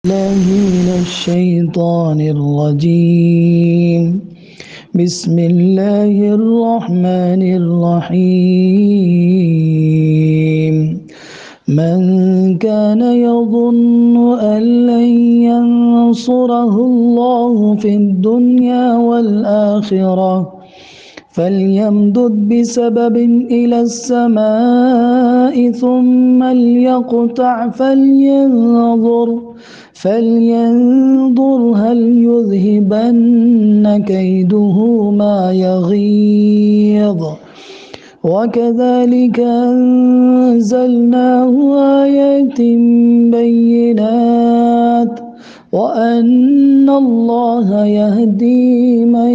الله من الشيطان الرجيم. بسم الله الرحمن الرحيم. من كان يظن أن لن ينصره الله في الدنيا والآخرة فليمدد بسبب إلى السماء ثم ليقطع فلينظر هل يذهبن كيده ما يغيظ. وكذلك أنزلناه آيات بينات وأن الله يهدي من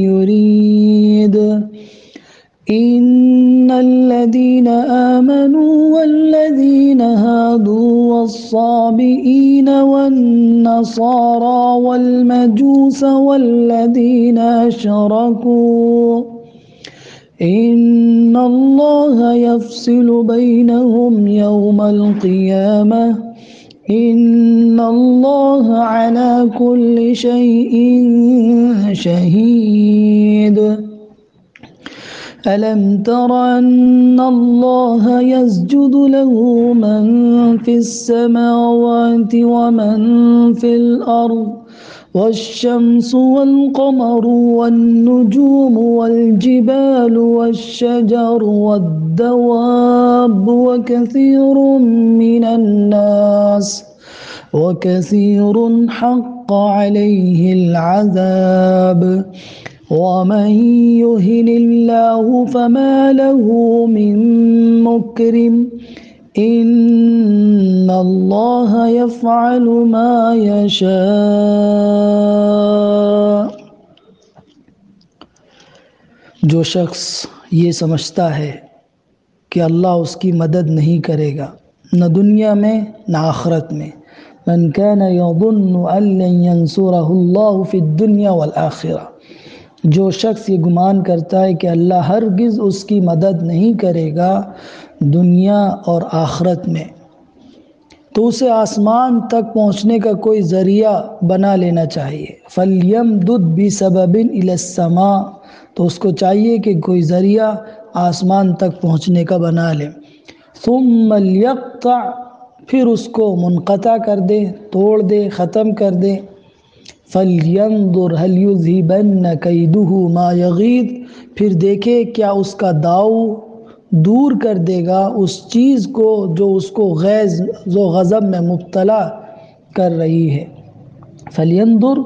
يريد. إن الذين آمنوا والذين هادوا والصابئين والنصارى والمجوس والذين أشركوا إن الله يفصل بينهم يوم القيامة إن الله على كل شيء شهيد. ألم تر أن الله يسجد له من في السماوات ومن في الأرض والشمس والقمر والنجوم والجبال والشجر والدواب وكثير حق عليه العذاب. ومن يهن الله فما له من مكرم إن الله يفعل ما يشاء. جو شخص یہ سمجھتا ہے کہ اللہ اس کی مدد نہیں کرے گا نہ دنیا میں نہ آخرت میں، من كان يظن أن لن ينصره الله في الدنيا والآخرة، جو شخص یہ گمان کرتا ہے کہ اللہ ہرگز اس کی مدد نہیں کرے گا دنیا اور آخرت میں، تو اسے آسمان تک پہنچنے کا کوئی ذریعہ بنا لینا چاہیے. فَلْيَمْدُدْ بِسَبَبٍ إِلَى السَّمَاءِ، تو اس کو چاہیے کہ کوئی ذریعہ آسمان تک پہنچنے کا بنا لے. ثُمَّ لْيَقْطَعْ، پھر اس کو منقطع کر دے، توڑ دے، ختم کر دے. فَلْيَنظُرْ هَلْ يُذْهِبَنَّ كَيْدُهُ مَا يَغِيظُ، پھر دیکھے کیا اس کا داؤ دور کر دے گا اس چیز کو جو اس کو غیظ و غضب میں مبتلا کر رہی ہے. فَلْيَنظُرْ،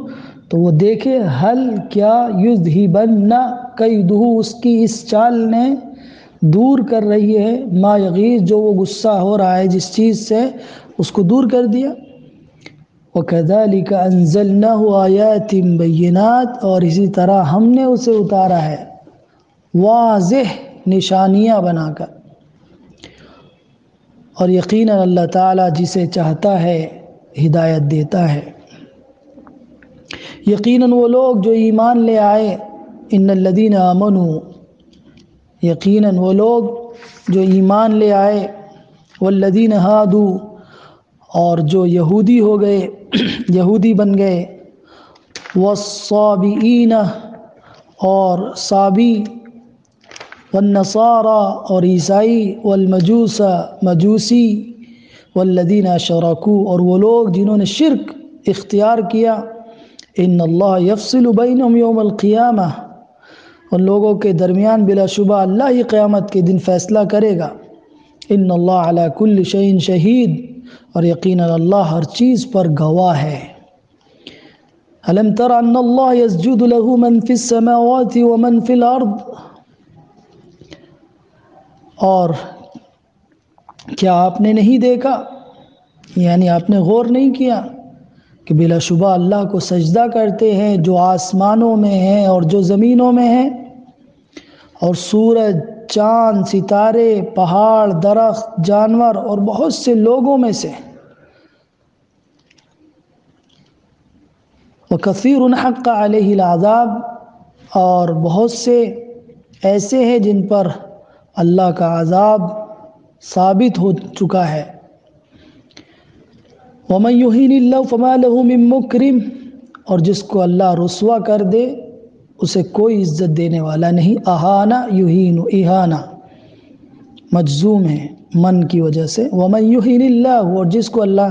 تو وہ دیکھے، ہل کیا، یذہبن کیدہ، اس کی اس چال نے دور کر رہی ہے، ما یغیظ، جو وہ غصہ ہو رہا ہے جس چیز سے اس کو دور کر دیا. وَكَذَلِكَ أَنزَلْنَاهُ آيَاتٍ بَيِّنَاتٍ، اور اسی طرح ہم نے اسے اتارا ہے واضح نشانیاں بنا کر. اور یقیناً اللہ تعالیٰ جسے چاہتا ہے ہدایت دیتا ہے. یقیناً وہ لوگ جو ایمان لے آئے، ان الذین آمنوا، یقیناً وہ لوگ جو ایمان لے آئے، والذین ہادوا، اور جو یہودی ہو گئے، یہودی بن گئے، والصابئین، اور صابی، والنصارى، اور عیسائی، والمجوس، مجوسی، والذین اشرکوا، اور وہ لوگ جنہوں نے شرک اختیار کیا. ان اللہ یفصل بینہم یوم القیامہ، ان لوگوں کے درمیان بلا شبہ اللہ ہی قیامت کے دن فیصلہ کرے گا. ان اللہ علی کل شیء شہید، اور یقیناً اللہ ہر چیز پر گواہ ہے. الم تر ان اللہ یسجد له من فی السماوات ومن فی الارض، اور کیا آپ نے نہیں دیکھا، یعنی آپ نے غور نہیں کیا کہ بلا شبہ اللہ کو سجدہ کرتے ہیں جو آسمانوں میں ہیں اور جو زمینوں میں ہیں، اور سورج، چاند، ستارے، پہاڑ، درخت، جانور اور بہت سے لوگوں میں سے. وَكَثِيرٌ حَقَّ عَلَيْهِ الْعَذَابُ، اور بہت سے ایسے ہیں جن پر اللہ کا عذاب ثابت ہو چکا ہے. وَمَن يُهِنِ اللَّهُ فَمَا لَهُ مِن مُكْرِمٍ، اور جس کو اللہ رسوا کر دے اسے کوئی عزت دینے والا نہیں۔ اہانہ یہین، اہانہ مجزوم ہے من کی وجہ سے۔ وَمَن يُهِنِ اللَّهُ، اور جس کو اللہ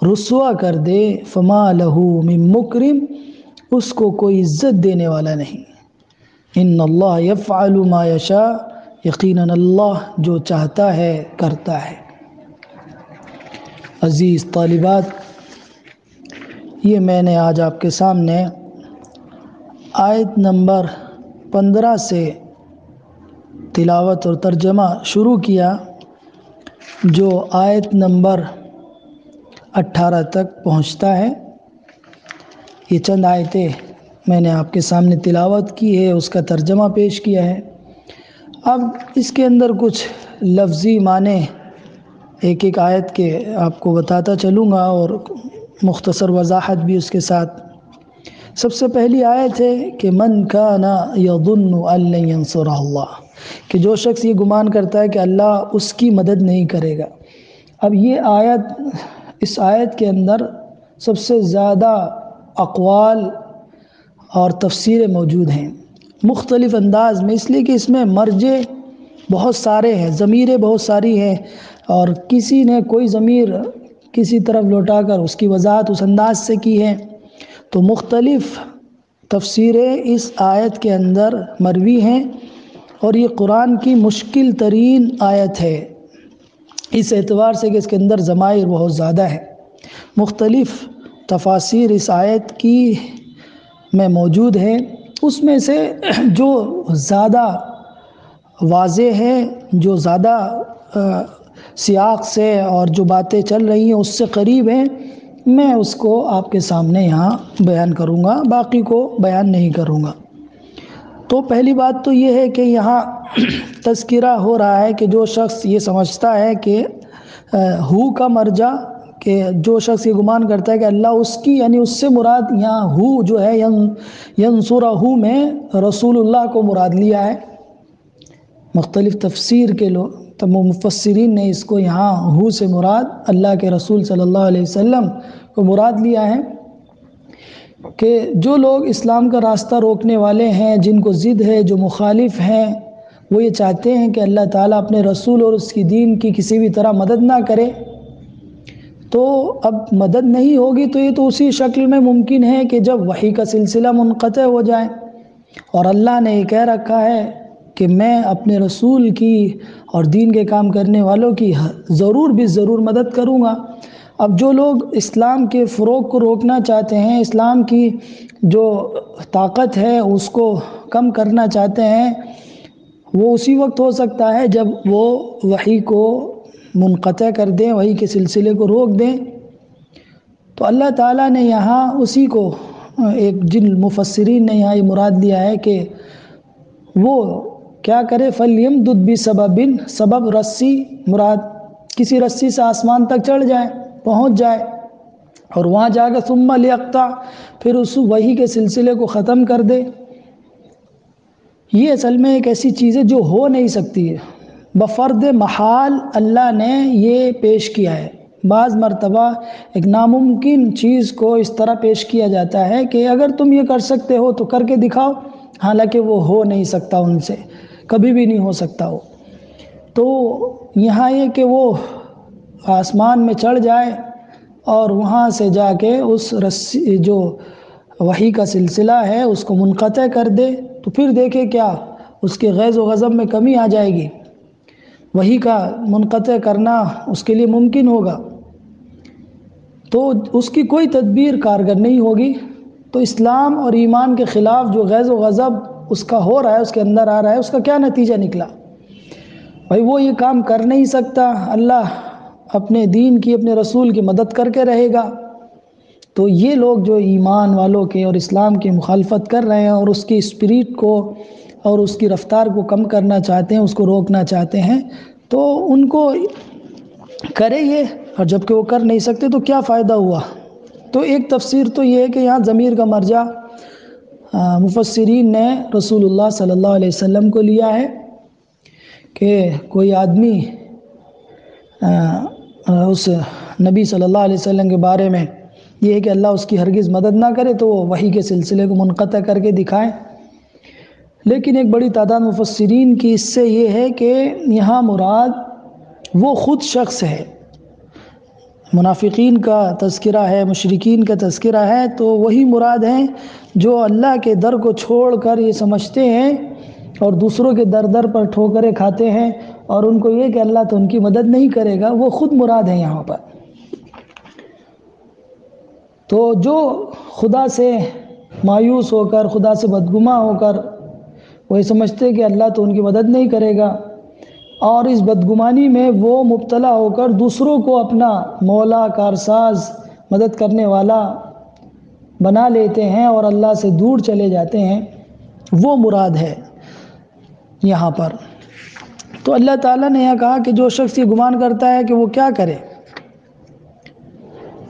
رسوا کر دے، فَمَا لَهُ مِن مُكْرِمٍ، اس کو کوئی عزت دینے والا نہیں۔ ان اللہ یفعل ما یشاء، یقیناً اللہ جو چاہتا ہے کرتا ہے۔ عزیز طالبات، یہ میں نے آج آپ کے سامنے آیت نمبر 15 سے تلاوت اور ترجمہ شروع کیا، جو آیت نمبر 18 تک پہنچتا ہے۔ یہ چند آیتیں میں نے آپ کے سامنے تلاوت کی ہے، اس کا ترجمہ پیش کیا ہے۔ اب اس کے اندر کچھ لفظی معنی ایک ایک آیت کے آپ کو بتاتا چلوں گا، اور مختصر وضاحت بھی اس کے ساتھ۔ سب سے پہلی آیت ہے کہ من کان یظن ان لن ینصرہ اللہ، کہ جو شخص یہ گمان کرتا ہے کہ اللہ اس کی مدد نہیں کرے گا۔ اب یہ آیت، اس آیت کے اندر سب سے زیادہ اقوال اور تفسیریں موجود ہیں مختلف انداز میں، اس لیے کہ اس میں مرجع بہت سارے ہیں، ضمیریں بہت ساری ہیں، اور کسی نے کوئی ضمیر کسی طرف لوٹا کر اس کی وضاحت اس انداز سے کی ہے۔ تو مختلف تفسیریں اس آیت کے اندر مروی ہیں، اور یہ قرآن کی مشکل ترین آیت ہے اس اعتبار سے کہ اس کے اندر ضمائر بہت زیادہ ہے۔ مختلف تفاسیر اس آیت کی میں موجود ہے، اس میں سے جو زیادہ واضح ہے، جو زیادہ سیاق سے اور جو باتیں چل رہی ہیں اس سے قریب ہیں، میں اس کو آپ کے سامنے یہاں بیان کروں گا، باقی کو بیان نہیں کروں گا۔ تو پہلی بات تو یہ ہے کہ یہاں تذکرہ ہو رہا ہے کہ جو شخص یہ سمجھتا ہے کہ ہو کا مرجع، کہ جو شخص یہ گمان کرتا ہے کہ اللہ اس کی، یعنی اس سے مراد یہاں ہو جو ہے ینصرہ میں رسول اللہ کو مراد لیا ہے۔ مختلف تفسیر کے مفسرین نے اس کو یہاں ہو سے مراد اللہ کے رسول صلی اللہ علیہ وسلم کو مراد لیا ہے، کہ جو لوگ اسلام کا راستہ روکنے والے ہیں، جن کو ضد ہے، جو مخالف ہیں، وہ یہ چاہتے ہیں کہ اللہ تعالیٰ اپنے رسول اور اس کی دین کی کسی بھی طرح مدد نہ کرے۔ تو اب مدد نہیں ہوگی تو یہ تو اسی شکل میں ممکن ہے کہ جب وحی کا سلسلہ منقطع ہو جائے، اور اللہ نے یہ کہہ رکھا ہے کہ میں اپنے رسول کی اور دین کے کام کرنے والوں کی ضرور بھی ضرور مدد کروں گا۔ اب جو لوگ اسلام کے فروغ کو روکنا چاہتے ہیں، اسلام کی جو طاقت ہے اس کو کم کرنا چاہتے ہیں، وہ اسی وقت ہو سکتا ہے جب وہ وحی کو منقطع کر دیں، وحی کے سلسلے کو روک دیں۔ تو اللہ تعالیٰ نے یہاں اسی کو، ایک جن مفسرین نے یہاں یہ مراد لیا ہے کہ وہ کیا کرے، فَلْيَمْدُدْ بِسَبَبٍ، سبب رسی مراد، کسی رسی سے آسمان تک چڑھ جائے، پہنچ جائے، اور وہاں جا کے ثُمَّ لِيَقْطَعْ، پھر اس وحی کے سلسلے کو ختم کر دے۔ یہ اصل میں ایک ایسی چیز ہے جو ہو نہیں سکتی ہے، بفرض محال اللہ نے یہ پیش کیا ہے۔ بعض مرتبہ ایک ناممکن چیز کو اس طرح پیش کیا جاتا ہے کہ اگر تم یہ کر سکتے ہو تو کر کے دکھاؤ، حالانکہ وہ ہو نہیں سکتا، ان سے کبھی بھی نہیں ہو سکتا وہ۔ تو یہاں یہ کہ وہ آسمان میں چڑھ جائے اور وہاں سے جا کے اس رسی، جو وحی کا سلسلہ ہے، اس کو منقطع کر دے، تو پھر دیکھے کیا اس کے غیظ و غضب میں کمی آ جائے گی؟ وحی کا منقطع کرنا اس کے لیے ممکن ہوگا؟ تو اس کی کوئی تدبیر کارگر نہیں ہوگی۔ تو اسلام اور ایمان کے خلاف جو غیظ و غضب اس کا ہو رہا ہے، اس کے اندر آ رہا ہے، اس کا کیا نتیجہ نکلا؟ بھائی وہ یہ کام کر نہیں سکتا، اللہ اپنے دین کی، اپنے رسول کی مدد کر کے رہے گا۔ تو یہ لوگ جو ایمان والوں کے اور اسلام کی مخالفت کر رہے ہیں، اور اس کی اسپریٹ کو اور اس کی رفتار کو کم کرنا چاہتے ہیں، اس کو روکنا چاہتے ہیں، تو ان کو کرے یہ، اور جب کہ وہ کر نہیں سکتے تو کیا فائدہ ہوا؟ تو ایک تفسیر تو یہ ہے کہ یہاں ضمیر کا مرجع مفسرین نے رسول اللہ صلی اللہ علیہ وسلم کو لیا ہے، کہ کوئی آدمی اس نبی صلی اللہ علیہ وسلم کے بارے میں یہ ہے کہ اللہ اس کی ہرگز مدد نہ کرے تو وہ وحی کے سلسلے کو منقطع کر کے دکھائیں۔ لیکن ایک بڑی تعداد مفسرین کی اس سے یہ ہے کہ یہاں مراد وہ خود شخص ہے، منافقین کا تذکرہ ہے، مشرکین کا تذکرہ ہے، تو وہی مراد ہیں جو اللہ کے در کو چھوڑ کر یہ سمجھتے ہیں اور دوسروں کے در پر ٹھوکریں کھاتے ہیں اور ان کو یہ کہ اللہ تو ان کی مدد نہیں کرے گا، وہ خود مراد ہیں یہاں پر۔ تو جو خدا سے مایوس ہو کر، خدا سے بدگماں ہو کر وہ یہ سمجھتے کہ اللہ تو ان کی مدد نہیں کرے گا، اور اس بدگمانی میں وہ مبتلا ہو کر دوسروں کو اپنا مولا، کارساز، مدد کرنے والا بنا لیتے ہیں اور اللہ سے دور چلے جاتے ہیں، وہ مراد ہے یہاں پر۔ تو اللہ تعالیٰ نے یہاں کہا کہ جو شخص یہ گمان کرتا ہے کہ وہ کیا کرے،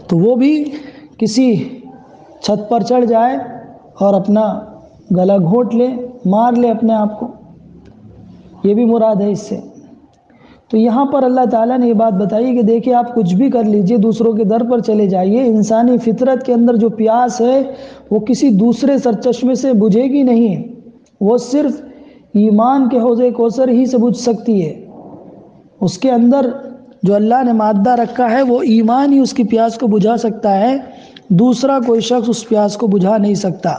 تو وہ بھی کسی چھت پر چڑھ جائے اور اپنا گلا گھونٹ لے، مار لے اپنے آپ کو، یہ بھی مراد ہے اس سے۔ تو یہاں پر اللہ تعالیٰ نے یہ بات بتائی کہ دیکھیں آپ کچھ بھی کر لیجئے، دوسروں کے در پر چلے جائیے، انسانی فطرت کے اندر جو پیاس ہے وہ کسی دوسرے سرچشمے سے بجھے گی نہیں، وہ صرف ایمان کے حوض کوثر ہی سے بجھ سکتی ہے۔ اس کے اندر جو اللہ نے مادہ رکھا ہے وہ ایمان ہی اس کی پیاس کو بجھا سکتا ہے، دوسرا کوئی شخص اس پیاس کو بجھا نہیں سکتا۔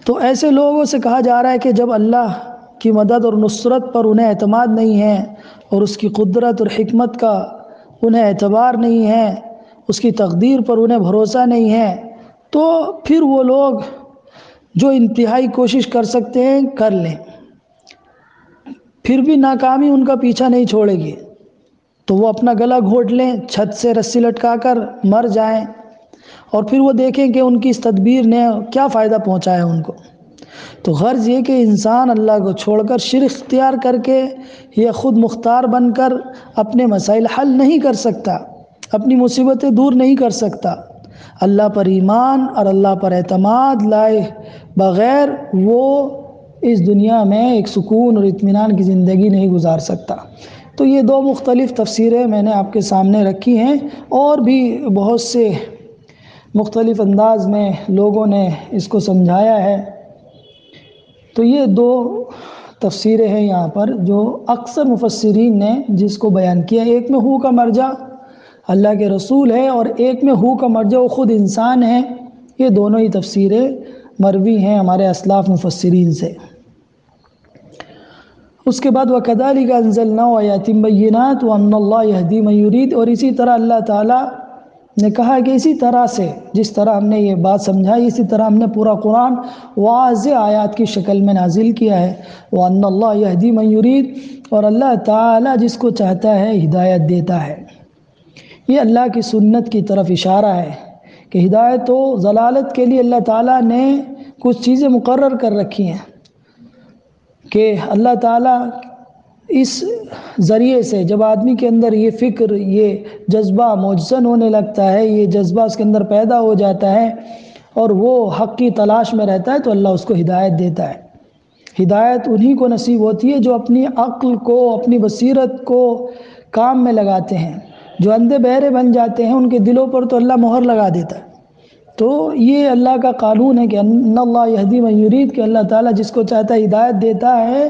تو ایسے لوگوں سے کہا جا رہا ہے کہ جب اللہ کی مدد اور نصرت پر انہیں اعتماد نہیں ہے اور اس کی قدرت اور حکمت کا انہیں اعتبار نہیں ہے، اس کی تقدیر پر انہیں بھروسہ نہیں ہے، تو پھر وہ لوگ جو انتہائی کوشش کر سکتے ہیں کر لیں، پھر بھی ناکامی ان کا پیچھا نہیں چھوڑے گی، تو وہ اپنا گلا گھونٹ لیں، چھت سے رسی لٹکا کر مر جائیں، اور پھر وہ دیکھیں کہ ان کی اس تدبیر نے کیا فائدہ پہنچایا ان کو۔ تو غرض یہ کہ انسان اللہ کو چھوڑ کر شرک اختیار کر کے یا خود مختار بن کر اپنے مسائل حل نہیں کر سکتا، اپنی مصیبتیں دور نہیں کر سکتا۔ اللہ پر ایمان اور اللہ پر اعتماد لائے بغیر وہ اس دنیا میں ایک سکون اور اطمینان کی زندگی نہیں گزار سکتا۔ تو یہ دو مختلف تفسیریں میں نے آپ کے سامنے رکھی ہیں، اور بھی بہت سے مختلف انداز میں لوگوں نے اس کو سمجھایا ہے۔ تو یہ دو تفسیریں ہیں یہاں پر جو اکثر مفسرین نے جس کو بیان کیا، ایک میں ہو کا مرجع اللہ کے رسول ہے اور ایک میں ہو کا مرجع وہ خود انسان ہے۔ یہ دونوں ہی تفسیریں مروی ہیں ہمارے اسلاف مفسرین سے۔ اس کے بعد وَكَذَلِكَ أَنزَلْنَاهُ آيَاتٍ بَيِّنَاتٍ وَأَنَّ اللَّهَ يَهْدِي مَن يُرِيدُ، اور اسی طرح اللہ تعالیٰ نے کہا کہ اسی طرح سے جس طرح ہم نے یہ بات سمجھائی، اسی طرح ہم نے پورا قرآن واضح آیات کی شکل میں نازل کیا ہے۔ وَأَنَّ اللَّهَ يَهْدِي مَن يُرِيدُ، اور اللہ تعالیٰ جس کو چاہتا ہے ہدایت دیتا ہے۔ یہ اللہ کی سنت کی طرف اشارہ ہے کہ ہدایت و ضلالت کے لیے اللہ تعالیٰ نے کچھ چیزیں مقرر کر رکھی ہیں کہ اللہ تعالیٰ اس ذریعے سے جب آدمی کے اندر یہ فکر، یہ جذبہ موجزن ہونے لگتا ہے، یہ جذبہ اس کے اندر پیدا ہو جاتا ہے اور وہ حق کی تلاش میں رہتا ہے، تو اللہ اس کو ہدایت دیتا ہے۔ ہدایت انہی کو نصیب ہوتی ہے جو اپنی عقل کو، اپنی بصیرت کو کام میں لگاتے ہیں۔ جو اندھے بہرے بن جاتے ہیں ان کے دلوں پر تو اللہ مہر لگا دیتا ہے۔ تو یہ اللہ کا قانون ہے کہ ان اللہ یہدی من یرید، کہ اللہ تعالیٰ جس کو چاہتا ہے ہدایت دیتا ہے،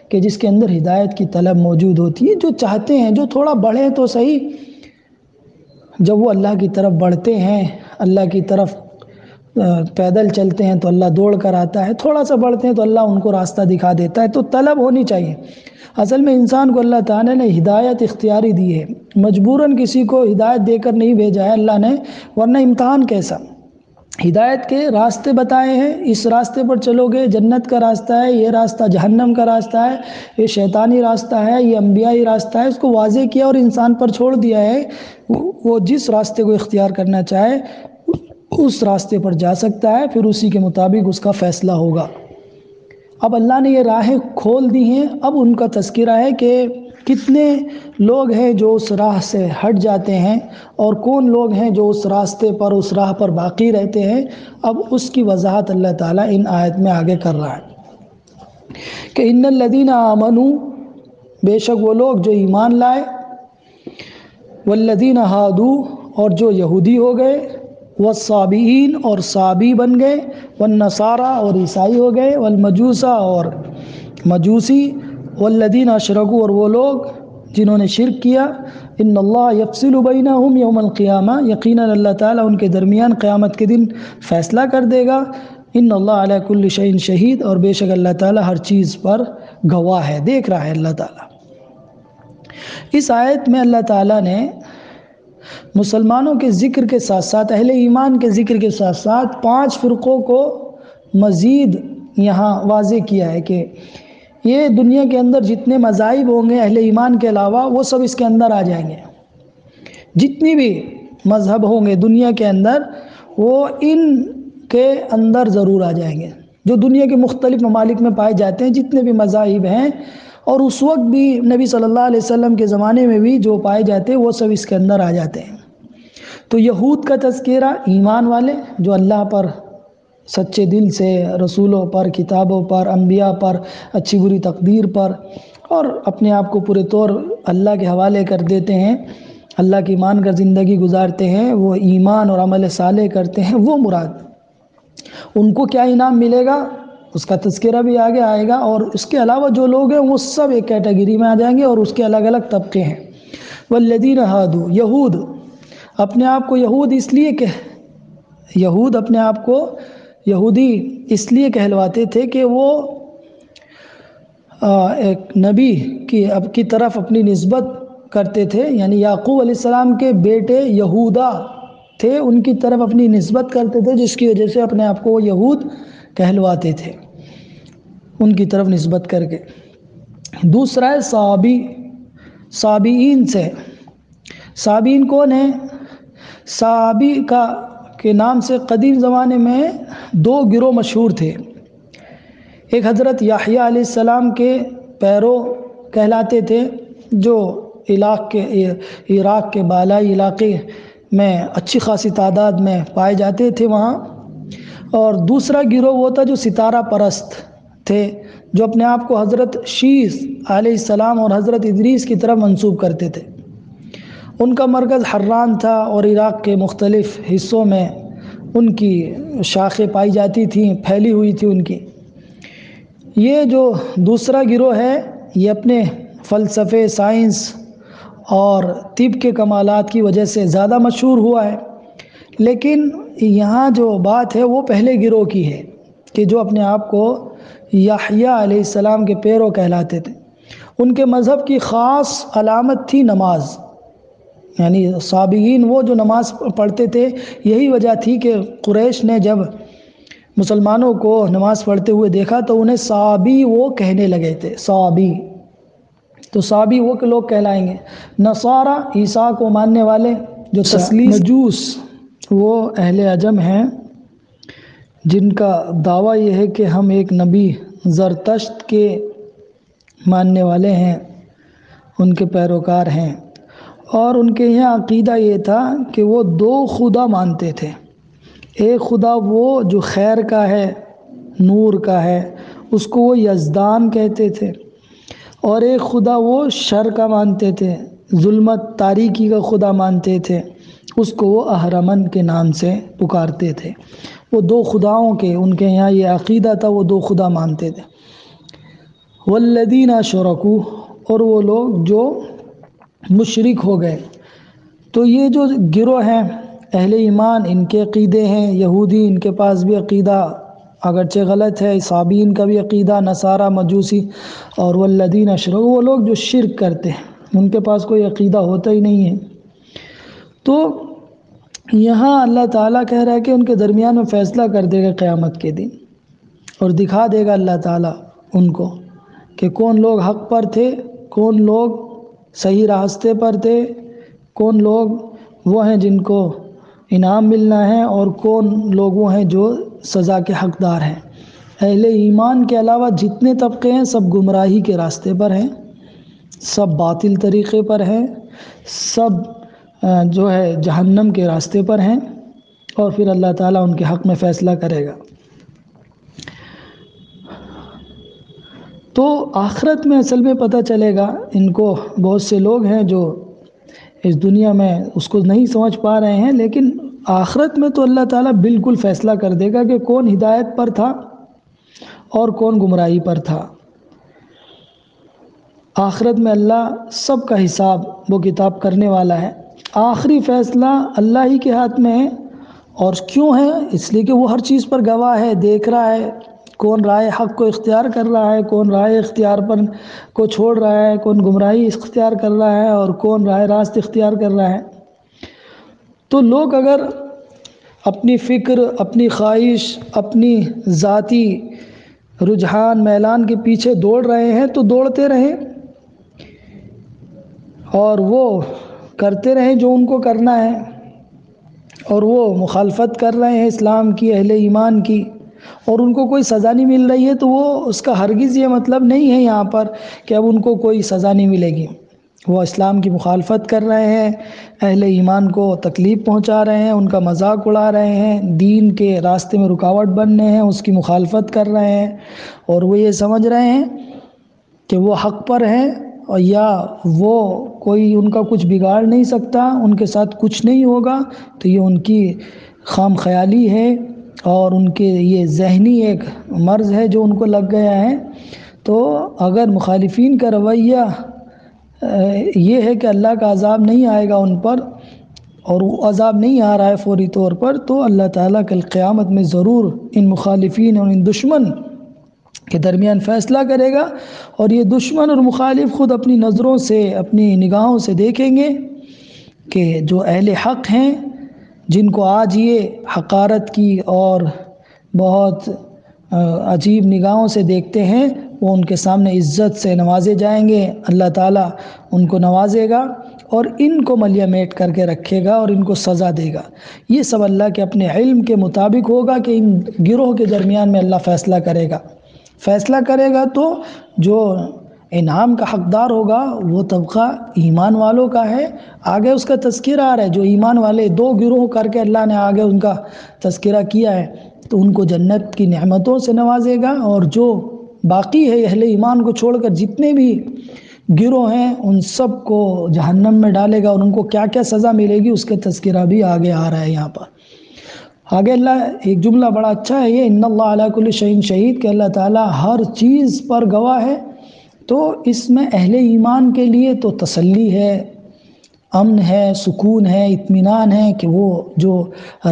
کہ جس کے اندر ہدایت کی طلب موجود ہوتی ہے، جو چاہتے ہیں، جو تھوڑا بڑھیں تو صحیح، جب وہ اللہ کی طرف بڑھتے ہیں، اللہ کی طرف پیدل چلتے ہیں تو اللہ دوڑ کر آتا ہے، تھوڑا سا بڑھتے ہیں تو اللہ ان کو راستہ دکھا دیتا ہے۔ تو طلب ہونی چاہیے۔ اصل میں انسان کو اللہ تعالیٰ نے ہدایت اختیاری دی ہے، مجبوراً کسی کو ہدایت دے کر نہیں بھیجا ہے اللہ نے، ورنہ امتحان کیسا۔ ہدایت کے راستے بتائے ہیں، اس راستے پر چلو گے جنت کا راستہ ہے، یہ راستہ جہنم کا راستہ ہے، یہ شیطانی راستہ ہے، یہ انبیائی راستہ ہے، اس کو واضح کیا اور انسان پر چھوڑ دیا ہے، وہ جس راستے کو اختیار کرنا چاہے اس راستے پر جا سکتا ہے، پھر اسی کے مطابق اس کا فیصلہ ہوگا۔ اب اللہ نے یہ راہیں کھول دی ہیں، اب ان کا تذکرہ ہے کہ کتنے لوگ ہیں جو اس راہ سے ہٹ جاتے ہیں اور کون لوگ ہیں جو اس راستے پر، اس راہ پر باقی رہتے ہیں۔ اب اس کی وضاحت اللہ تعالیٰ ان آیت میں آگے کر رہا ہے کہ ان الذین آمنوا بے شک وہ لوگ جو ایمان لائے، والذین ہادو اور جو یہودی ہو گئے، والصابئین اور صابی بن گئے، والنصارى اور عیسائی ہو گئے، والمجوسہ اور مجوسی، والذین اشرکوا اور وہ لوگ جنہوں نے شرک کیا، ان اللہ یفصل بینہم یوم القیامہ، یقیناً اللہ تعالیٰ ان کے درمیان قیامت کے دن فیصلہ کر دے گا، ان اللہ علی کل شیء شہید، اور بے شک اللہ تعالیٰ ہر چیز پر گواہ ہے، دیکھ رہا ہے اللہ تعالیٰ۔ اس آیت میں اللہ تعالیٰ نے مسلمانوں کے ذکر کے ساتھ ساتھ، اہل ایمان کے ذکر کے ساتھ ساتھ 5 فرقوں کو مزید یہاں واضح کیا ہے کہ یہ دنیا کے اندر جتنے مذاہب ہوں گے اہل ایمان کے علاوہ، وہ سب اس کے اندر آ جائیں گے۔ جتنی بھی مذہب ہوں گے دنیا کے اندر، وہ ان کے اندر ضرور آ جائیں گے، جو دنیا کے مختلف ممالک میں پائے جاتے ہیں، جتنے بھی مذاہب ہیں، اور اس وقت بھی نبی صلی اللہ علیہ وسلم کے زمانے میں بھی جو پائے جاتے ہیں، وہ سب اس کے اندر آ جاتے ہیں۔ تو یہود کا تذکرہ، ایمان والے جو اللہ پر سچے دل سے، رسولوں پر، کتابوں پر، انبیاء پر، اچھی بری تقدیر پر، اور اپنے آپ کو پورے طور اللہ کے حوالے کر دیتے ہیں، اللہ کی مان کر زندگی گزارتے ہیں، وہ ایمان اور عمل صالح کرتے ہیں، وہ مراد۔ ان کو کیا انعام ملے گا اس کا تذکرہ بھی آگے آئے گا، اور اس کے علاوہ جو لوگ ہیں وہ سب ایک کیٹیگری میں آ جائیں گے، اور اس کے الگ الگ طبقے ہیں۔ والذین ہادو، یہود اپنے آپ کو یہود اس لیے یہود اپنے آپ کو یہودی اس لیے کہلواتے تھے کہ وہ ایک نبی کی طرف اپنی نسبت کرتے تھے، یعنی یعقوب علیہ السلام کے بیٹے یہودا تھے، ان کی طرف اپنی نسبت کرتے تھے، جس کی وجہ سے اپنے آپ کو یہود کہلواتے تھے، ان کی طرف نسبت کر کے۔ دوسرا ہے صابی، صابئین سے۔ صابئین کون ہیں؟ صابی کے نام سے قدیم زمانے میں 2 گروہ مشہور تھے۔ ایک حضرت یحییٰ علیہ السلام کے پیرو کہلاتے تھے، جو عراق کے بالائی علاقے میں اچھی خاصی تعداد میں پائے جاتے تھے وہاں۔ اور دوسرا گروہ وہ تھا جو ستارہ پرست تھے، جو اپنے آپ کو حضرت شیث علیہ السلام اور حضرت ادریس کی طرف منسوب کرتے تھے۔ ان کا مرکز حران تھا، اور عراق کے مختلف حصوں میں ان کی شاخیں پائی جاتی تھیں، پھیلی ہوئی تھی ان کی۔ یہ جو دوسرا گروہ ہے، یہ اپنے فلسفے، سائنس اور طب کے کمالات کی وجہ سے زیادہ مشہور ہوا ہے۔ لیکن یہاں جو بات ہے وہ پہلے گروہ کی ہے، کہ جو اپنے آپ کو یحییٰ علیہ السلام کے پیرو کہلاتے تھے۔ ان کے مذہب کی خاص علامت تھی نماز، یعنی صابئین وہ جو نماز پڑھتے تھے۔ یہی وجہ تھی کہ قریش نے جب مسلمانوں کو نماز پڑھتے ہوئے دیکھا تو انہیں صابی وہ کہنے لگے تھے، صابی۔ تو صابی وہ لوگ کہلائیں گے۔ نصارہ، عیسیٰ کو ماننے والے جو تسلیس۔ مجوس وہ اہل عجم ہیں جن کا دعویٰ یہ ہے کہ ہم ایک نبی زرتشت کے ماننے والے ہیں، ان کے پیروکار ہیں، اور ان کے یہاں عقیدہ یہ تھا کہ وہ 2 خدا مانتے تھے۔ ایک خدا وہ جو خیر کا ہے، نور کا ہے، اس کو وہ یزدان کہتے تھے، اور ایک خدا وہ شر کا مانتے تھے، ظلمت تاریکی کا خدا مانتے تھے، اس کو وہ اہرمن کے نام سے پکارتے تھے۔ وہ 2 خداؤں کے ان کے یہاں یہ عقیدہ تھا، وہ 2 خدا مانتے تھے۔ والذین اشرکوا، اور وہ لوگ جو مشرک ہو گئے۔ تو یہ جو گروہ ہیں اہل ایمان، ان کے عقیدے ہیں، یہودی ان کے پاس بھی عقیدہ اگرچہ غلط ہے، صابئین کا بھی عقیدہ، نصارہ، مجوسی، اور والذین اشرکوا وہ لوگ جو شرک کرتے ہیں، ان کے پاس کوئی عقیدہ ہوتا ہی نہیں ہے۔ تو یہاں اللہ تعالیٰ کہہ رہا ہے کہ ان کے درمیان میں فیصلہ کر دے گا قیامت کے دن، اور دکھا دے گا اللہ تعالیٰ ان کو کہ کون لوگ حق پر تھے، کون لوگ صحیح راستے پر تھے، کون لوگ وہ ہیں جن کو انعام ملنا ہے، اور کون لوگ وہ ہیں جو سزا کے حقدار ہیں۔ اہل ایمان کے علاوہ جتنے طبقے ہیں سب گمراہی کے راستے پر ہیں، سب باطل طریقے پر ہیں، سب جو ہے جہنم کے راستے پر ہیں، اور پھر اللہ تعالیٰ ان کے حق میں فیصلہ کرے گا۔ تو آخرت میں اصل میں پتہ چلے گا ان کو. بہت سے لوگ ہیں جو اس دنیا میں اس کو نہیں سمجھ پا رہے ہیں، لیکن آخرت میں تو اللہ تعالیٰ بالکل فیصلہ کر دے گا کہ کون ہدایت پر تھا اور کون گمراہی پر تھا. آخرت میں اللہ سب کا حساب وہ کتاب کرنے والا ہے. آخری فیصلہ اللہ ہی کے ہاتھ میں ہے. اور کیوں ہے؟ اس لیے کہ وہ ہر چیز پر گواہ ہے، دیکھ رہا ہے کون رائے حق کو اختیار کر رہا ہے، کون رائے اختیار پر کو چھوڑ رہا ہے، کون گمراہی اختیار کر رہا ہے اور کون رائے راست اختیار کر رہا ہے. تو لوگ اگر اپنی فکر، اپنی خواہش، اپنی ذاتی رجحان میلان کے پیچھے دوڑ رہے ہیں تو دوڑتے رہیں اور وہ کرتے رہیں جو ان کو کرنا ہے، اور وہ مخالفت کر رہے ہیں اسلام کی، اہل ایمان کی، اور ان کو کوئی سزا نہیں مل رہی ہے، تو وہ اس کا ہرگز یہ مطلب نہیں ہے یہاں پر کہ اب ان کو کوئی سزا نہیں ملے گی. وہ اسلام کی مخالفت کر رہے ہیں، اہل ایمان کو تکلیف پہنچا رہے ہیں، ان کا مذاق اڑا رہے ہیں، دین کے راستے میں رکاوٹ بن رہے ہیں، اس کی مخالفت کر رہے ہیں، اور وہ یہ سمجھ رہے ہیں کہ وہ حق پر ہیں، اور یا وہ کوئی ان کا کچھ بگاڑ نہیں سکتا، ان کے ساتھ کچھ نہیں ہوگا. تو یہ ان کی خام خیالی ہے اور ان کے یہ ذہنی ایک مرض ہے جو ان کو لگ گیا ہے. تو اگر مخالفین کا رویہ یہ ہے کہ اللہ کا عذاب نہیں آئے گا ان پر، اور وہ عذاب نہیں آ رہا ہے فوری طور پر، تو اللہ تعالیٰ کل قیامت میں ضرور ان مخالفین اور ان دشمن کے درمیان فیصلہ کرے گا. اور یہ دشمن اور مخالف خود اپنی نظروں سے، اپنی نگاہوں سے دیکھیں گے کہ جو اہل حق ہیں، جن کو آج یہ حقارت کی اور بہت عجیب نگاہوں سے دیکھتے ہیں، وہ ان کے سامنے عزت سے نوازے جائیں گے. اللہ تعالیٰ ان کو نوازے گا اور ان کو ملیہ میٹ کر کے رکھے گا اور ان کو سزا دے گا. یہ سب اللہ کے اپنے علم کے مطابق ہوگا کہ ان گروہ کے درمیان میں اللہ فیصلہ کرے گا. فیصلہ کرے گا تو جو انعام کا حقدار ہوگا وہ طبقہ ایمان والوں کا ہے. آگے اس کا تذکرہ آ رہا ہے، جو ایمان والے دو گروہ کر کے اللہ نے آگے ان کا تذکرہ کیا ہے، تو ان کو جنت کی نعمتوں سے نوازے گا. اور جو باقی ہے اہل ایمان کو چھوڑ کر جتنے بھی گروہ ہیں، ان سب کو جہنم میں ڈالے گا، اور ان کو کیا کیا سزا ملے گی اس کا تذکرہ بھی آگے آ رہا ہے. یہاں پر آگے اللہ ایک جملہ بڑا اچھا ہے، یہ ان اللہ علی کل شیء شہید، کہ اللہ تعالیٰ ہر چیز پر گواہ ہے. تو اس میں اہل ایمان کے لیے تو تسلی ہے، امن ہے، سکون ہے، اطمینان ہے کہ وہ جو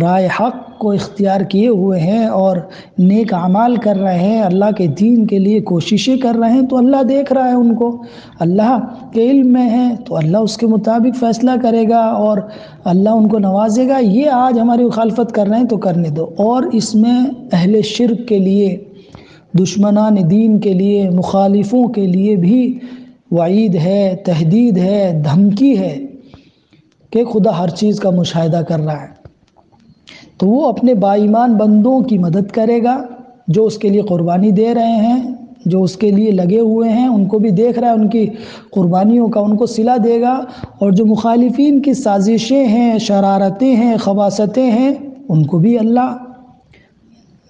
رائے حق کو اختیار کیے ہوئے ہیں اور نیک اعمال کر رہے ہیں، اللہ کے دین کے لیے کوششیں کر رہے ہیں، تو اللہ دیکھ رہا ہے ان کو، اللہ کے علم میں ہے، تو اللہ اس کے مطابق فیصلہ کرے گا اور اللہ ان کو نوازے گا. یہ آج ہماری مخالفت کر رہے ہیں تو کرنے دو. اور اس میں اہل شرک کے لیے، دشمنان دین کے لیے، مخالفوں کے لیے بھی وعید ہے، تہدید ہے، دھمکی ہے کہ خدا ہر چیز کا مشاہدہ کر رہا ہے. تو وہ اپنے با ایمان بندوں کی مدد کرے گا، جو اس کے لیے قربانی دے رہے ہیں، جو اس کے لیے لگے ہوئے ہیں، ان کو بھی دیکھ رہا ہے، ان کی قربانیوں کا ان کو صلہ دے گا. اور جو مخالفین کی سازشیں ہیں، شرارتیں ہیں، خباثتیں ہیں، ان کو بھی اللہ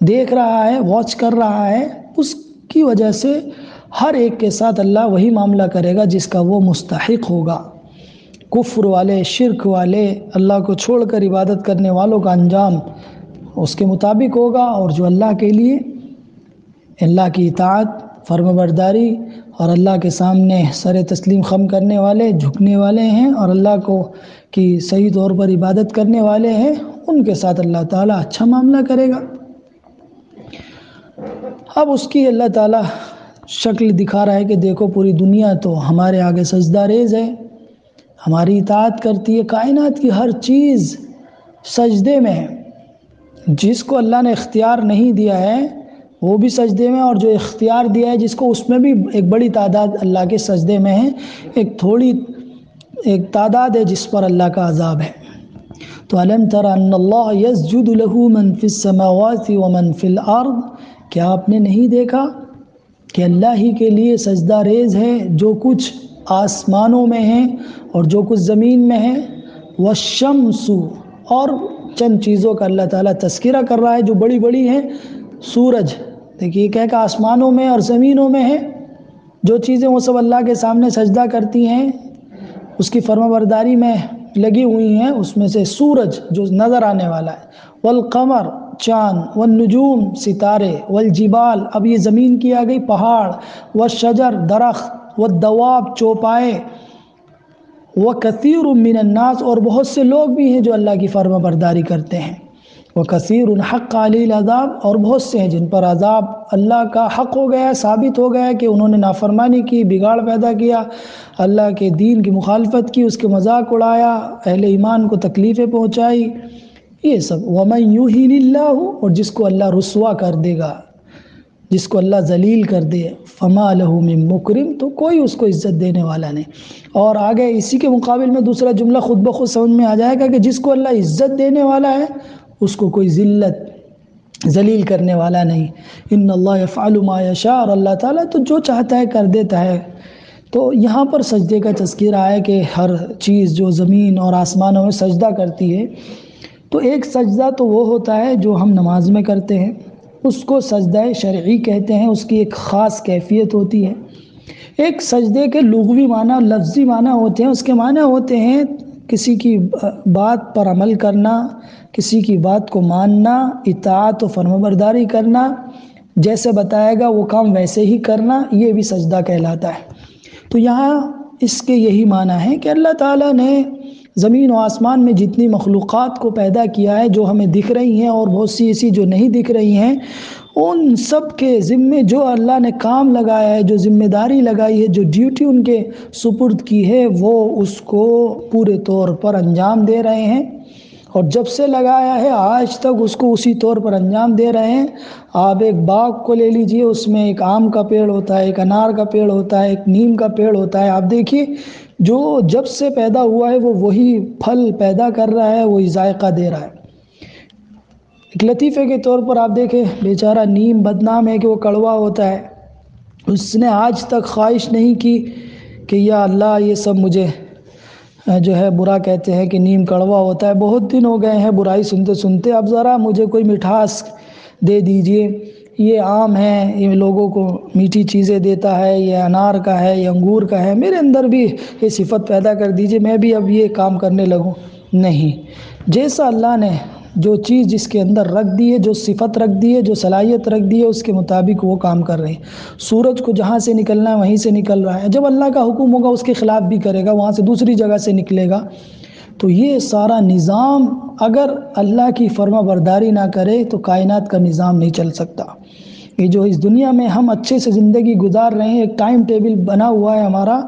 دیکھ رہا ہے، واچ کر رہا ہے. اس کی وجہ سے ہر ایک کے ساتھ اللہ وہی معاملہ کرے گا جس کا وہ مستحق ہوگا. کفر والے، شرک والے، اللہ کو چھوڑ کر عبادت کرنے والوں کا انجام اس کے مطابق ہوگا. اور جو اللہ کے لیے، اللہ کی اطاعت، فرم برداری اور اللہ کے سامنے سر تسلیم خم کرنے والے، جھکنے والے ہیں اور اللہ کو کی صحیح طور پر عبادت کرنے والے ہیں، ان کے ساتھ اللہ تعالیٰ اچھا معاملہ کرے گا. اب اس کی اللہ تعالیٰ شکل دکھا رہا ہے کہ دیکھو پوری دنیا تو ہمارے آگے سجدہ ریز ہے، ہماری اطاعت کرتی ہے، کائنات کی ہر چیز سجدے میں ہے. جس کو اللہ نے اختیار نہیں دیا ہے وہ بھی سجدے میں، اور جو اختیار دیا ہے جس کو، اس میں بھی ایک بڑی تعداد اللہ کے سجدے میں ہے. ایک تعداد ہے جس پر اللہ کا عذاب ہے. تو الم تر ان اللہ یسجد له من فی السماوات ومن فی الارض، کیا آپ نے نہیں دیکھا کہ اللہ ہی کے لیے سجدہ ریز ہے جو کچھ آسمانوں میں ہیں اور جو کچھ زمین میں ہے. والشمس، اور چند چیزوں کا اللہ تعالیٰ تذکرہ کر رہا ہے جو بڑی بڑی ہیں. سورج، دیکھیے کہہ کہ آسمانوں میں اور زمینوں میں ہے، جو چیزیں وہ سب اللہ کے سامنے سجدہ کرتی ہیں، اس کی فرما برداری میں لگی ہوئی ہیں، اس میں سے سورج جو نظر آنے والا ہے، والقمر چاند، والنجوم ستارے، والجبال اب یہ زمین کی آ گئی، پہاڑ، والشجر درخت، والدواب چوپائے، وَكَثِيرٌ مِّنَ النَّاسِ اور بہت سے لوگ بھی ہیں جو اللہ کی فرما برداری کرتے ہیں، وَكَثِيرٌ حَقَّ عَلَيْهِ الْعَذَابُ اور بہت سے ہیں جن پر عذاب اللہ کا حق ہو گیا ہے، ثابت ہو گیا ہے کہ انہوں نے نافرمانی کی، بگاڑ پیدا کیا، اللہ کے دین کی مخالفت کی، اس کے مذاق اڑایا، اہل ایمان کو تکلیفیں پہنچائی، یہ سب۔ وَمَن يُهِنِ اللَّهُ اور جس کو اللہ رسوا کر دے گا، جس کو اللہ ذلیل کر دے، فما لہ من مکرم تو کوئی اس کو عزت دینے والا نہیں۔ اور آگے اسی کے مقابل میں دوسرا جملہ خود بخود سمجھ میں آ جائے گا کہ جس کو اللہ عزت دینے والا ہے اس کو کوئی ذلیل کرنے والا نہیں۔ ان اللہ یفعل ما یشاء اور اللہ تعالیٰ تو جو چاہتا ہے کر دیتا ہے۔ تو یہاں پر سجدے کا تذکرہ ہے کہ ہر چیز جو زمین اور آسمانوں میں سجدہ کرتی ہے، تو ایک سجدہ تو وہ ہوتا ہے جو ہم نماز میں کرتے ہیں، اس کو سجدہ شرعی کہتے ہیں، اس کی ایک خاص کیفیت ہوتی ہے۔ ایک سجدے کے لغوی معنی اور لفظی معنی ہوتے ہیں، اس کے معنی ہوتے ہیں کسی کی بات پر عمل کرنا، کسی کی بات کو ماننا، اطاعت و فرمانبرداری کرنا، جیسے بتائے گا وہ کام ویسے ہی کرنا، یہ بھی سجدہ کہلاتا ہے۔ تو یہاں اس کے یہی معنی ہے کہ اللہ تعالیٰ نے زمین و آسمان میں جتنی مخلوقات کو پیدا کیا ہے، جو ہمیں دکھ رہی ہیں اور بہت سی ایسی جو نہیں دکھ رہی ہیں، ان سب کے ذمے جو اللہ نے کام لگایا ہے، جو ذمہ داری لگائی ہے، جو ڈیوٹی ان کے سپرد کی ہے، وہ اس کو پورے طور پر انجام دے رہے ہیں، اور جب سے لگایا ہے آج تک اس کو اسی طور پر انجام دے رہے ہیں۔ آپ ایک باغ کو لے لیجئے، اس میں ایک آم کا پیڑ ہوتا ہے، ایک انار کا پیڑ ہوتا ہے، ایک نیم کا پیڑ ہوتا ہے، آپ دیکھیے جو جب سے پیدا ہوا ہے وہ وہی پھل پیدا کر رہا ہے، وہی ذائقہ دے رہا ہے۔ ایک لطیفے کے طور پر آپ دیکھیں، بیچارہ نیم بدنام ہے کہ وہ کڑوا ہوتا ہے، اس نے آج تک خواہش نہیں کی کہ یا اللہ یہ سب مجھے جو ہے برا کہتے ہیں کہ نیم کڑوا ہوتا ہے، بہت دن ہو گئے ہیں برائی سنتے سنتے، اب ذرا مجھے کوئی مٹھاس دے دیجئے، یہ آم ہے، یہ لوگوں کو میٹھی چیزیں دیتا ہے، یہ انار کا ہے، یہ انگور کا ہے، میرے اندر بھی یہ صفت پیدا کر دیجئے، میں بھی اب یہ کام کرنے لگوں۔ نہیں، جیسا اللہ نے جو چیز جس کے اندر رکھ دی ہے، جو صفت رکھ دی ہے، جو صلاحیت رکھ دی ہے، اس کے مطابق وہ کام کر رہے ہیں۔ سورج کو جہاں سے نکلنا ہے وہیں سے نکل رہا ہے، جب اللہ کا حکم ہوگا اس کے خلاف بھی کرے گا، وہاں سے دوسری جگہ سے نکلے گا۔ تو یہ سارا نظام اگر اللہ کی فرما برداری نہ کرے تو کائنات کا نظام نہیں چل سکتا۔ یہ جو اس دنیا میں ہم اچھے سے زندگی گزار رہے ہیں، ایک ٹائم ٹیبل بنا ہوا ہے ہمارا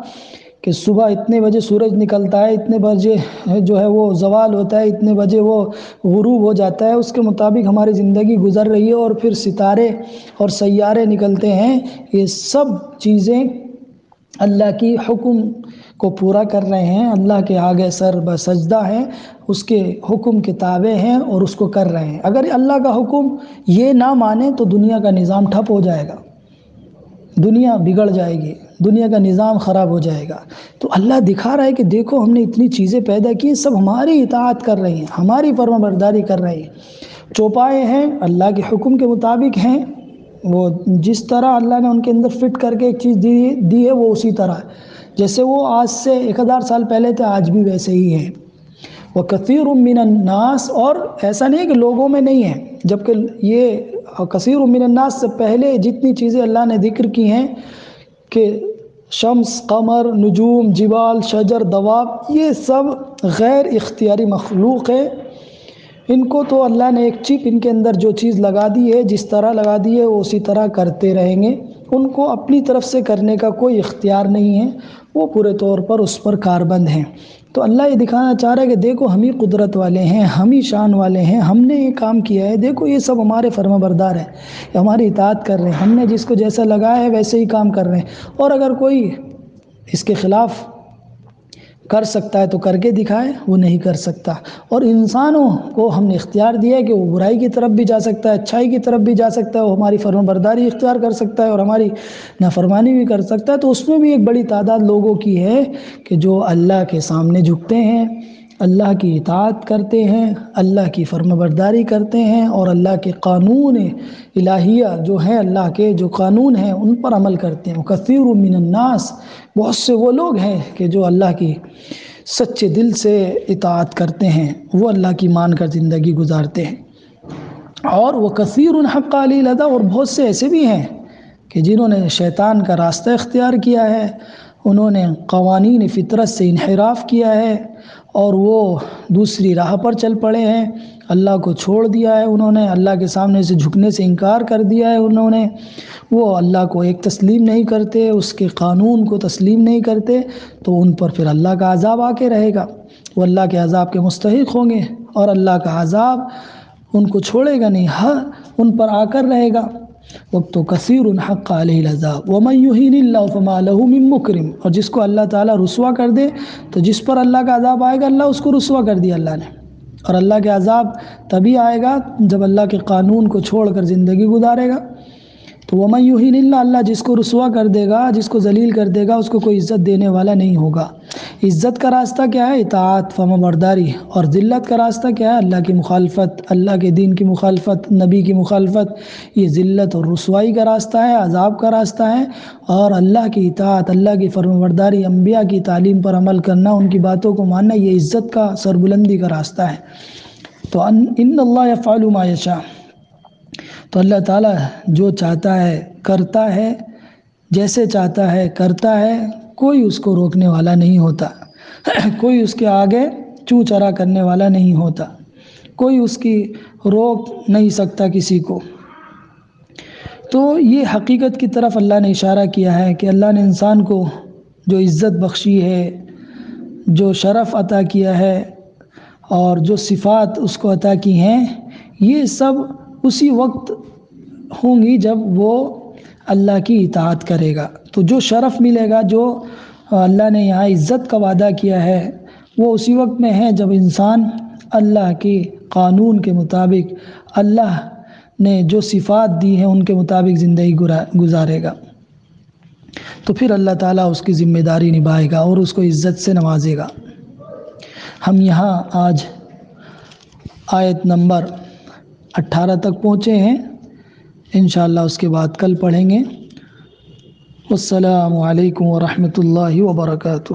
کہ صبح اتنے بجے سورج نکلتا ہے، اتنے بجے جو ہے وہ زوال ہوتا ہے، اتنے بجے وہ غروب ہو جاتا ہے، اس کے مطابق ہماری زندگی گزر رہی ہے، اور پھر ستارے اور سیارے نکلتے ہیں، یہ سب چیزیں اللہ کی حکم کو پورا کر رہے ہیں، اللہ کے آگے سر بسجدہ ہیں، اس کے حکم کے تابع ہیں اور اس کو کر رہے ہیں۔ اگر اللہ کا حکم یہ نہ مانے تو دنیا کا نظام ٹھپ ہو جائے گا، دنیا بگڑ جائے گی، دنیا کا نظام خراب ہو جائے گا۔ تو اللہ دکھا رہا ہے کہ دیکھو ہم نے اتنی چیزیں پیدا کی، سب ہماری اطاعت کر رہی ہیں، ہماری فرما برداری کر رہی ہیں، چوپائے ہیں اللہ کے حکم کے مطابق ہیں، وہ جس طرح اللہ نے ان کے اندر فٹ کر کے ایک چیز دی ہے وہ اسی طرح ہے، جیسے وہ آج سے 1000 سال پہلے تھے آج بھی ویسے ہی ہیں۔ وَكَثِيرٌ مِّنَ النَّاسِ اور ایسا نہیں کہ لوگوں میں نہیں ہے، جبکہ یہ کثیر من الناس سے پہلے جتنی چیزیں اللہ نے ذکر کی ہیں کہ شمس، قمر، نجوم، جبال، شجر، دواب، یہ سب غیر اختیاری مخلوق ہے، ان کو تو اللہ نے ایک چپ ان کے اندر جو چیز لگا دی ہے، جس طرح لگا دی ہے وہ اسی طرح کرتے رہیں گے، ان کو اپنی طرف سے کرنے کا کوئی اختیار نہیں ہے، وہ پورے طور پر اس پر کاربند ہیں۔ تو اللہ یہ دکھانا چاہ رہا ہے کہ دیکھو ہم ہی قدرت والے ہیں، ہم ہی شان والے ہیں، ہم نے یہ کام کیا ہے، دیکھو یہ سب ہمارے فرما بردار ہیں، ہماری اطاعت کر رہے ہیں، ہم نے جس کو جیسا لگایا ہے ویسے ہی کام کر رہے ہیں، اور اگر کوئی اس کے خلاف کر سکتا ہے تو کر کے دکھائے، وہ نہیں کر سکتا۔ اور انسانوں کو ہم نے اختیار دیا ہے کہ وہ برائی کی طرف بھی جا سکتا ہے، اچھائی کی طرف بھی جا سکتا ہے، وہ ہماری فرما برداری اختیار کر سکتا ہے اور ہماری نافرمانی بھی کر سکتا ہے۔ تو اس میں بھی ایک بڑی تعداد لوگوں کی ہے کہ جو اللہ کے سامنے جھکتے ہیں، اللہ کی اطاعت کرتے ہیں، اللہ کی فرمانبرداری کرتے ہیں اور اللہ کے قانون الہیہ جو ہیں، اللہ کے جو قانون ہیں ان پر عمل کرتے ہیں۔ وَكَثِيرٌ مِّنَ النَّاسِ، بہت سے وہ لوگ ہیں کہ جو اللہ کی سچے دل سے اطاعت کرتے ہیں، وہ اللہ کی مان کر زندگی گزارتے ہیں۔ اور وَكَثِيرٌ حَقَّ عَلَيْهِ الْعَذَابُ، اور بہت سے ایسے بھی ہیں کہ جنہوں نے شیطان کا راستہ اختیار کیا ہے، انہوں نے قوانین فطرت سے انحراف کیا ہے اور وہ دوسری راہ پر چل پڑے ہیں، اللہ کو چھوڑ دیا ہے انہوں نے، اللہ کے سامنے سے جھکنے سے انکار کر دیا ہے انہوں نے، وہ اللہ کو ایک تسلیم نہیں کرتے، اس کے قانون کو تسلیم نہیں کرتے، تو ان پر پھر اللہ کا عذاب آ کے رہے گا، وہ اللہ کے عذاب کے مستحق ہوں گے اور اللہ کا عذاب ان کو چھوڑے گا نہیں، ہاں ان پر آ کر رہے گا۔ وقت کثیر حق علیہ العذاب ومن یہین اللہ فما لہ من مکرم، اور جس کو اللہ تعالیٰ رسوا کر دے تو جس پر اللہ کا عذاب آئے گا، اللہ اس کو رسوا کر دیا اللہ نے، اور اللہ کے عذاب تبھی آئے گا جب اللہ کے قانون کو چھوڑ کر زندگی گزارے گا۔ تو ومن یہین اللہ، اللہ جس کو رسوا کر دے گا، جس کو ذلیل کر دے گا، اس کو کوئی عزت دینے والا نہیں ہوگا۔ عزت کا راستہ کیا ہے؟ اطاعت، فرمانبرداری، اور ذلت کا راستہ کیا ہے؟ اللہ کی مخالفت، اللہ کے دین کی مخالفت، نبی کی مخالفت، یہ ذلت اور رسوائی کا راستہ ہے، عذاب کا راستہ ہے۔ اور اللہ کی اطاعت، اللہ کی فرمانبرداری، انبیاء کی تعلیم پر عمل کرنا، ان کی باتوں کو ماننا، یہ عزت کا، سربلندی کا راستہ ہے۔ تو ان اللہ یفعل ما یشاء، تو اللہ تعالیٰ جو چاہتا ہے کرتا ہے، جیسے چاہتا ہے کرتا ہے، کوئی اس کو روکنے والا نہیں ہوتا، کوئی اس کے آگے چوں چرا کرنے والا نہیں ہوتا، کوئی اس کی روک نہیں سکتا کسی کو۔ تو یہ حقیقت کی طرف اللہ نے اشارہ کیا ہے کہ اللہ نے انسان کو جو عزت بخشی ہے، جو شرف عطا کیا ہے اور جو صفات اس کو عطا کی ہیں، یہ سب اسی وقت ہوں گی جب وہ اللہ کی اطاعت کرے گا۔ تو جو شرف ملے گا، جو اللہ نے یہاں عزت کا وعدہ کیا ہے، وہ اسی وقت میں ہے جب انسان اللہ کے قانون کے مطابق، اللہ نے جو صفات دی ہیں ان کے مطابق زندگی گزارے گا، تو پھر اللہ تعالیٰ اس کی ذمہ داری نبھائے گا اور اس کو عزت سے نوازے گا۔ ہم یہاں آج آیت نمبر 18 تک پہنچے ہیں، انشاءاللہ اس کے بعد کل پڑھیں گے۔ السلام علیکم ورحمۃ اللہ وبرکاتہ۔